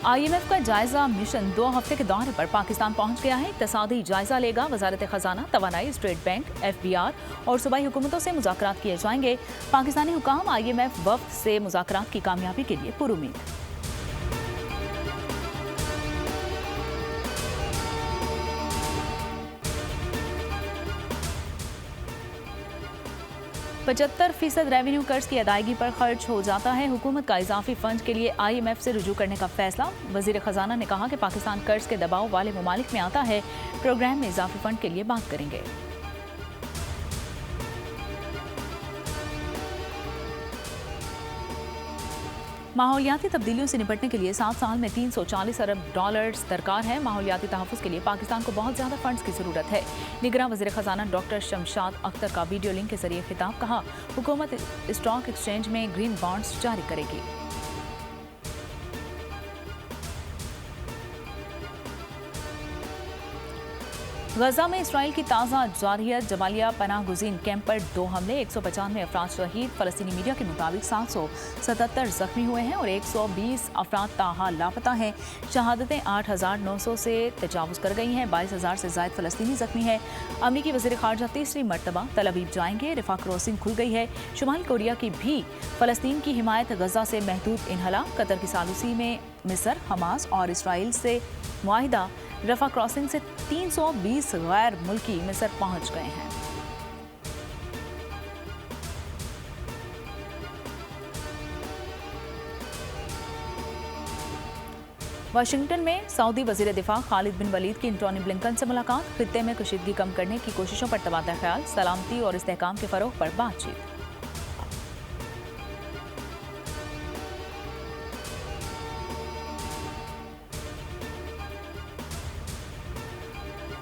IMF का जायजा mission 2 हफ्ते के दौरे पर पाकिस्तान पहुंच गया है। इक्तिसादी जायजा लेगा वजारत खजाना, तवानाई, स्टेट बैंक, FBR और सूबाई हुकूमतों से मुज़ाकरात किए जाएंगे। पाकिस्तानी हुकाम IMF वफ्द से मुज़ाकरात की कामयाबी के लिए पुरुमीद। %75 रेवेन्यू कर्ज की अदायगी पर खर्च हो जाता है। हुकूमत का इजाफी फंड के लिए IMF से रुजू करने का फैसला। वजीर खजाना ने कहा कि पाकिस्तान कर्ज के दबाव वाले ममालिक में आता है। प्रोग्राम में इजाफी फंड के लिए बात करेंगे। माहौलियाती तब्दीलियों से निपटने के लिए 7 साल में $340 अरब दरकार है। माहौलियाती तहफ़्फ़ुज़ के लिए पाकिस्तान को बहुत ज़्यादा फंड्स की ज़रूरत है। निगरान वज़ीर ख़जाना डॉक्टर शमशाद अख्तर का वीडियो लिंक के जरिए खिताब। कहा, हुकूमत स्टॉक एक्सचेंज में ग्रीन बॉन्ड्स जारी करेगी। गजा में इसराइल की ताज़ा जारहियत जबालिया पनाह गुज़ीन कैंप पर 2 हमले, 195 अफराद शहीद। फ़लस्तीनी मीडिया के मुताबिक 777 जख्मी हुए हैं और 120 अफराद ताहाल लापता हैं। शहादतें 8,900 से तजावुज़ कर गई हैं। 22,000 से ज़ायद फ़लस्तीनी जख्मी है। अमरीकी वज़ीर ख़ारजा तीसरी मरतबा तल अवीव जाएंगे। रिफा क्रॉसिंग खुल गई है। शुमाली कोरिया की भी फ़लस्तीन की हिमायत गजा से महदूद इन्हला। कतर की सालूसी में मिस्र, हमास और इसराइल से मुआहिदा। रफा क्रॉसिंग से 320 गैर मुल्की मिस्र पहुंच गए हैं। वाशिंगटन में सऊदी वज़ीर दिफा खालिद बिन वलीद की एंटोनी ब्लिंकन से मुलाकात। खित्ते में कशीदगी कम करने की कोशिशों पर तबादला ख्याल। सलामती और इस्तेहकाम के फ़रोग़ पर बातचीत।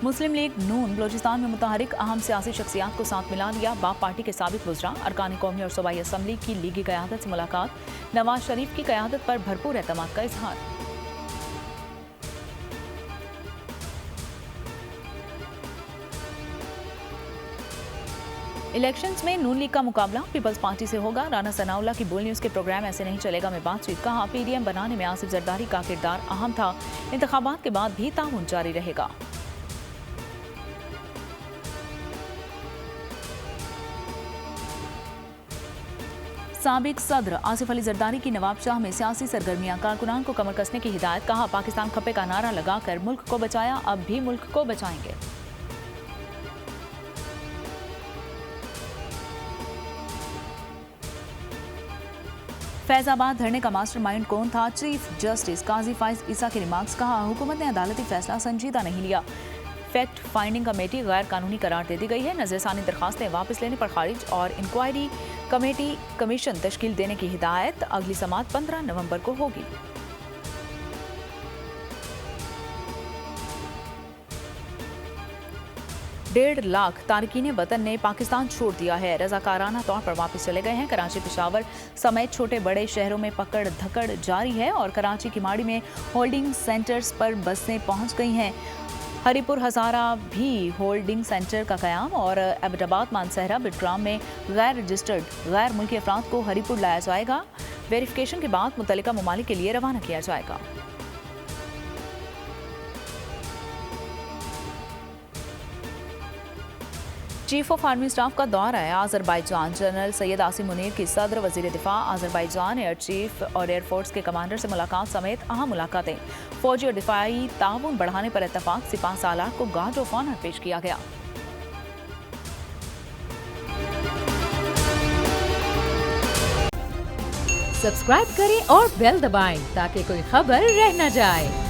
मुस्लिम लीग नून बलोचिस्तान में मुतहरिक अहम सियासी शख्सियात को साथ मिला लिया। बाप पार्टी के साबिक वज़रा, अरकान कौमी और सूबाई असम्बली की लीगी क़यादत से मुलाकात। नवाज शरीफ की क़यादत पर भरपूर एतमाद का इजहार। इलेक्शंस में नून लीग का मुकाबला पीपल्स पार्टी से होगा। राना सनाउल्लाह की बोल न्यूज़ के प्रोग्राम ऐसे नहीं चलेगा में बातचीत। कहा, PDM बनाने में आसिफ जरदारी का किरदार अहम था। इंतखाबात के बाद भी ताउन जारी रहेगा। साबिक सदर आसिफ अली जरदारी की नवाब शाह में सियासी सरगर्मियां। कारकुनान को कमर कसने की हिदायत। कहा, पाकिस्तान खपे का नारा लगाकर मुल्क को बचाया, अब भी मुल्क को बचाएंगे। फैजाबाद धरने का मास्टरमाइंड कौन था? चीफ जस्टिस काजी फाइज ईसा के रिमार्क्स। कहा, हुकूमत ने अदालती फैसला संजीदा नहीं लिया। फैक्ट फाइंडिंग कमेटी गैर कानूनी करार दे दी गई है। नजरसानी दरखास्तें वापस लेने पर खारिज और इंक्वायरी कमेटी कमीशन तश्कील देने की हिदायत। अगली समाअत 15 नवंबर को होगी। डेढ़ लाख तारकीन वतन ने पाकिस्तान छोड़ दिया है। रजाकाराना तौर पर वापस चले गए हैं। कराची, पेशावर समेत छोटे बड़े शहरों में पकड़ धकड़ जारी है और कराची की माड़ी में होल्डिंग सेंटर्स पर बसें पहुंच गई हैं। हरीपुर हज़ारा भी होल्डिंग सेंटर का क़याम और एबटाबाद, मानसहरा, बिट्राम में गैर रजिस्टर्ड गैर मुल्की अफराद को हरीपुर लाया जाएगा। वेरिफिकेशन के बाद मुतल्लिका ममालिक के लिए रवाना किया जाएगा। चीफ ऑफ आर्मी स्टाफ का दौरा है आज़रबाईजान। जनरल सैयद आसिम मुनीर की सदर, वज़ीर दिफा, आज़रबाईजान एयर चीफ और एयरफोर्स के कमांडर से मुलाकात समेत अहम मुलाकातें। फौजी और दिफाई ताउन बढ़ाने पर इत्तफाक। सिपाह सालार को गार्ड ऑफ ऑनर पेश किया गया। सब्सक्राइब करें और बेल दबाएं ताकि कोई खबर रह न जाए।